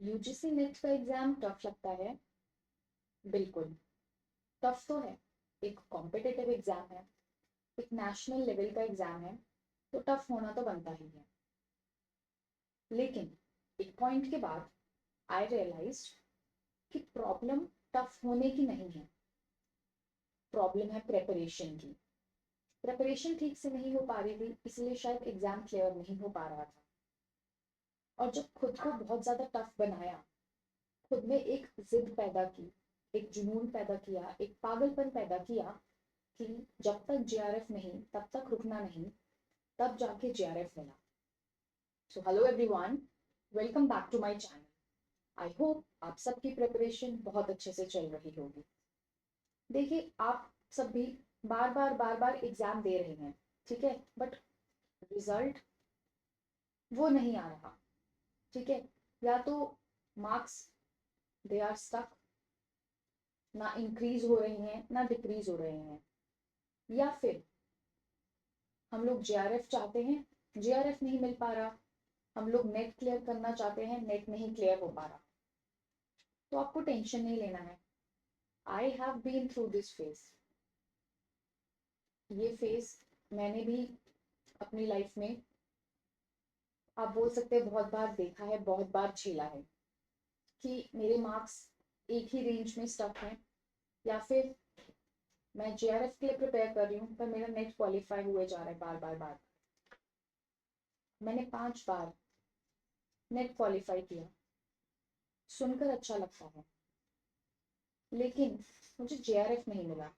UGC net का exam tough लगता है? बिल्कुल टफ तो है। एक कॉम्पिटिटिव एग्जाम है, एक नेशनल लेवल का एग्जाम है, तो टफ होना तो बनता ही है। लेकिन एक पॉइंट के बाद आई रियलाइज्ड कि प्रॉब्लम टफ होने की नहीं है, प्रॉब्लम है प्रेपरेशन की। प्रेपरेशन ठीक से नहीं हो पा रही थी, इसलिए शायद एग्जाम क्लियर नहीं हो पा रहा था। और जब खुद को बहुत ज्यादा टफ बनाया, खुद में एक जिद पैदा की, एक जुनून पैदा किया, एक पागलपन पैदा किया कि जब तक जेआरएफ नहीं तब तक रुकना नहीं, तब जाके जेआरएफ मिला। So hello everyone, welcome back to my channel. I hope आप सबकी प्रिपरेशन बहुत अच्छे से चल रही होगी। देखिए, आप सब भी बार बार एग्जाम दे रहे हैं, ठीक है, बट रिजल्ट वो नहीं आ रहा, ठीक है। या तो मार्क्स दे आर स्टक, ना इंक्रीज हो रहे हैं ना डिक्रीज हो रहे हैं, या फिर हम लोग जेआरएफ चाहते हैं, जेआरएफ नहीं मिल पा रहा। हम लोग नेट क्लियर करना चाहते हैं, नेट नहीं क्लियर हो पा रहा। तो आपको टेंशन नहीं लेना है। I have been through this phase. ये फेज मैंने भी अपनी लाइफ में, आप बोल सकते हैं, बहुत बार देखा है, बहुत बार झेला है कि मेरे मार्क्स एक ही रेंज में स्टक हैं, या फिर मैं जेआरएफ के लिए प्रिपेयर कर रही हूँ पर मेरा नेट क्वालिफाई हुए जा रहा है बार बार बार। मैंने 5 बार नेट क्वालिफाई किया, सुनकर अच्छा लगता है, लेकिन मुझे जेआरएफ नहीं मिला।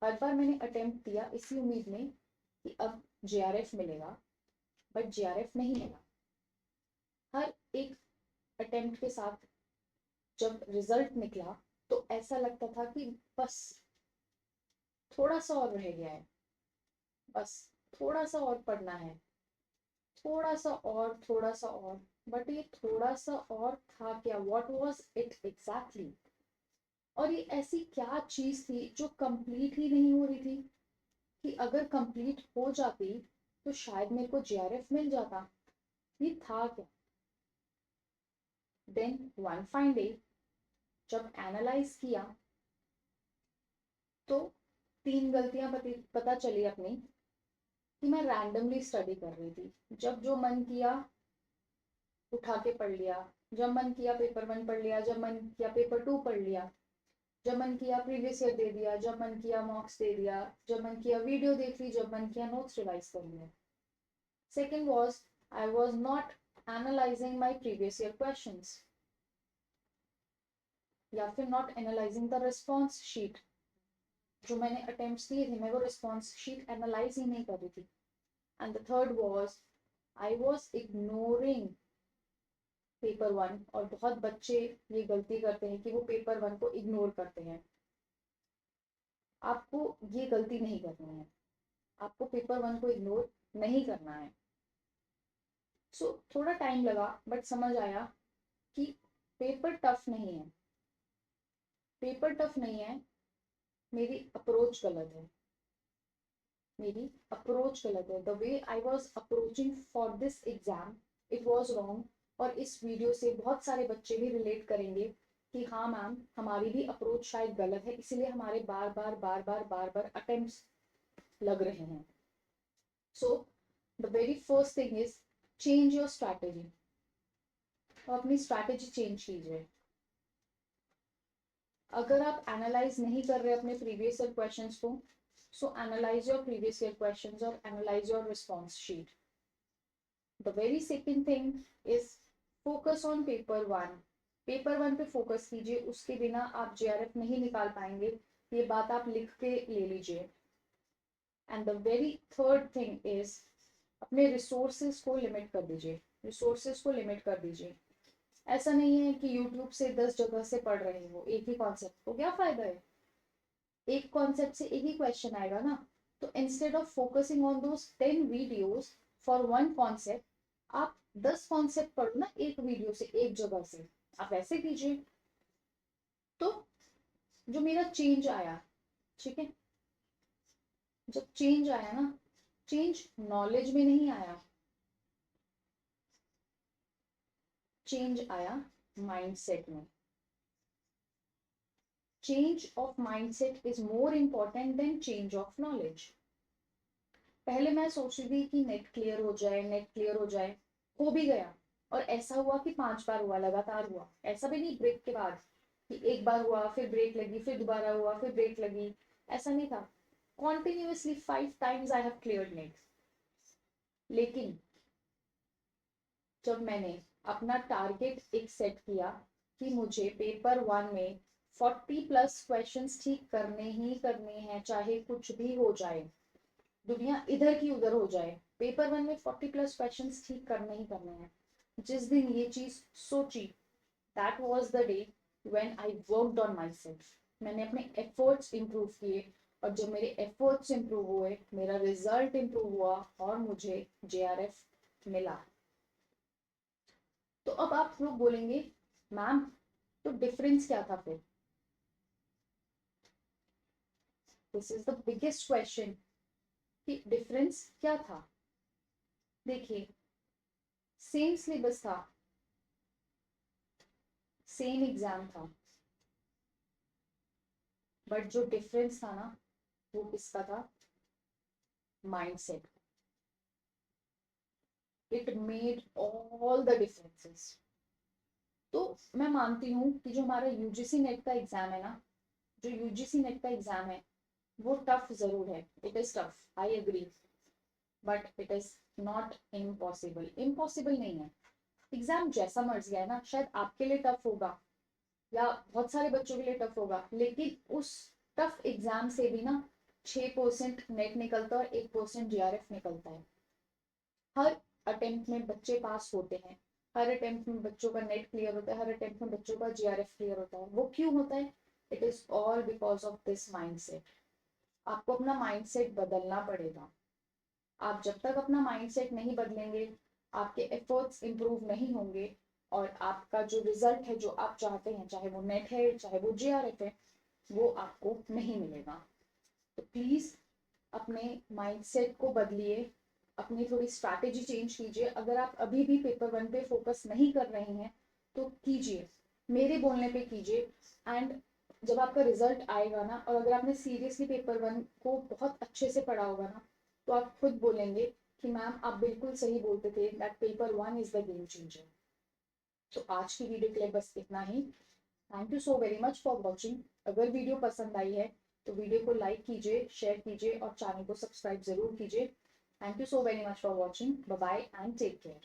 हर बार मैंने अटेम्प्ट दिया इसी उम्मीद में कि अब जेआरएफ मिलेगा, बट जेआरएफ नहीं मिला। हर एक अटेम्प्ट के साथ जब रिजल्ट निकला तो ऐसा लगता था कि बस थोड़ा सा और रह गया है, बस थोड़ा सा और पढ़ना है, थोड़ा सा और, थोड़ा सा और। बट ये थोड़ा सा और था क्या? What was it exactly? और ये ऐसी क्या चीज थी जो कंप्लीट ही नहीं हो रही थी कि अगर कंप्लीट हो जाती तो शायद मेरे को जेआरएफ मिल जाता? ये था क्या? देन वन फाइन डे जब एनालाइज किया तो 3 गलतियां पता चली अपनी, कि मैं रैंडमली स्टडी कर रही थी। जब जो मन किया उठा के पढ़ लिया, जब मन किया पेपर 1 पढ़ लिया, जब मन किया पेपर 2 पढ़ लिया, जब मन किया प्रीवियस ईयर दे दिया, जब मन किया मॉक्स दे दिया, जब मन किया वीडियो देख ली, जब मन किया नोट्स रिवाइज कर लिया। Second was, I was not analysing my previous year question, या फिर not analysing the response sheet. जो मैंने अटेम्प्ट्स दिए थे मैं वो रिस्पॉन्स शीट एनालाइज ही नहीं कर रही थी। And the third was, I was ignoring paper 1। और बहुत बच्चे ये गलती करते हैं कि वो पेपर 1 को इग्नोर करते हैं। आपको ये गलती नहीं करनी है, आपको पेपर 1 को इग्नोर नहीं करना है। सो थोड़ा टाइम लगा बट समझ आया कि पेपर टफ नहीं है, पेपर टफ नहीं है, मेरी अप्रोच गलत है, मेरी अप्रोच गलत है। The way I was approaching for this exam, it was wrong. और इस वीडियो से बहुत सारे बच्चे भी रिलेट करेंगे कि हाँ मैम, हमारी भी अप्रोच शायद गलत है, इसीलिए हमारे बार बार अटेम्प्ट्स लग रहे हैं। So the very first thing is change your strategy. तो अपनी स्ट्रैटेजी चेंज कीजिए। अगर आप एनालाइज नहीं कर रहे अपने प्रीवियस ईयर क्वेश्चंस को, so analyse your previous year questions और analyse your response sheet. The very second thing is focus on paper 1। Paper 1 पे फोकस कीजिए, उसके बिना आप जेआरएफ नहीं निकाल पाएंगे, ये बात आप लिख के ले लीजिए। And the very third thing is अपने रिसोर्सेज को लिमिट कर दीजिए, रिसोर्सेज को लिमिट कर दीजिए। ऐसा नहीं है कि यूट्यूब से 10 जगह से पढ़ रहे हो एक ही कॉन्सेप्ट को, क्या फायदा है? एक कॉन्सेप्ट से एक ही क्वेश्चन आएगा ना। तो instead of focusing on those 10 videos for one concept, आप 10 कॉन्सेप्ट पढ़ो ना एक वीडियो से, एक जगह से। आप ऐसे कीजिए। तो जो मेरा चेंज आया, ठीक है, जब चेंज आया ना, चेंज नॉलेज में नहीं आया, चेंज आया माइंडसेट में. Change of mindset is more important then change of knowledge. पहले मैं सोच रही थी कि नेट क्लियर हो जाए, नेट क्लियर हो जाए, हो भी गया. और ऐसा हुआ कि 5 बार हुआ, लगातार हुआ. ऐसा भी नहीं ब्रेक के बाद कि एक बार हुआ फिर ब्रेक लगी, फिर दोबारा हुआ फिर ब्रेक लगी. ऐसा नहीं था. Continuously 5 times I have cleared net. लेकिन जब मैंने अपना टारगेट एक सेट किया कि मुझे पेपर 1 में 40+ क्वेश्चंस ठीक करने ही करने हैं, चाहे कुछ भी हो जाए, दुनिया इधर की उधर हो जाए, पेपर 1 में 40+ क्वेश्चंस ठीक करने ही करने हैं. जिस दिन ये चीज सोची, that was the day when I worked on myself. मैंने अपने एफर्ट्स इंप्रूव किए, और जब मेरे एफर्ट्स इंप्रूव हुए, मेरा रिजल्ट इंप्रूव हुआ और मुझे JRF मिला. तो अब आप लोग बोलेंगे, मैम तो डिफरेंस क्या था फिर? This is the biggest question कि डिफरेंस क्या था. देखिए, सेम सिलेबस था, सेम एग्जाम था, बट जो डिफरेंस था ना, वो किसका था? Mindset. It made all the differences. तो मैं मानती हूँ कि जो हमारा यूजीसी नेट का एग्जाम है ना, जो यूजीसी नेट का एग्जाम है, वो टफ जरूर है. It is tough, I agree, but it is not impossible. Impossible नहीं है. एग्जाम जैसा मर्जी है ना, शायद आपके लिए टफ होगा या बहुत सारे बच्चों के लिए टफ होगा, लेकिन उस टफ एग्जाम से भी ना 6% नेट निकलता है और 1% JRF निकलता है. हर अटेम्प्ट में बच्चे पास होते हैं, हर अटेम्प्ट में बच्चों का नेट क्लियर होता है, हर अटेम्प्ट में बच्चों का JRF क्लियर होता है. वो क्यों होता है? It is all because of this mindset. आपको अपना माइंडसेट बदलना पड़ेगा. आप जब तक अपना माइंडसेट नहीं बदलेंगे, आपके एफर्ट्स इंप्रूव नहीं होंगे, और आपका जो रिजल्ट है जो आप चाहते हैं, चाहे वो नेट है चाहे वो JRF है, वो आपको नहीं मिलेगा. तो प्लीज अपने माइंडसेट को बदलिए, अपनी थोड़ी स्ट्रैटेजी चेंज कीजिए. अगर आप अभी भी पेपर 1 पे फोकस नहीं कर रहे हैं तो कीजिए, मेरे बोलने पे कीजिए. एंड जब आपका रिजल्ट आएगा ना, और अगर आपने सीरियसली पेपर 1 को बहुत अच्छे से पढ़ा होगा ना, तो आप खुद बोलेंगे कि मैम आप बिल्कुल सही बोलते थे, that paper 1 is the game changer. तो आज की वीडियो के लिए बस इतना ही. Thank you so very much for watching. अगर वीडियो पसंद आई है तो वीडियो को लाइक कीजिए, शेयर कीजिए और चैनल को सब्सक्राइब जरूर कीजिए. Thank you so very much for watching. Bye bye and take care.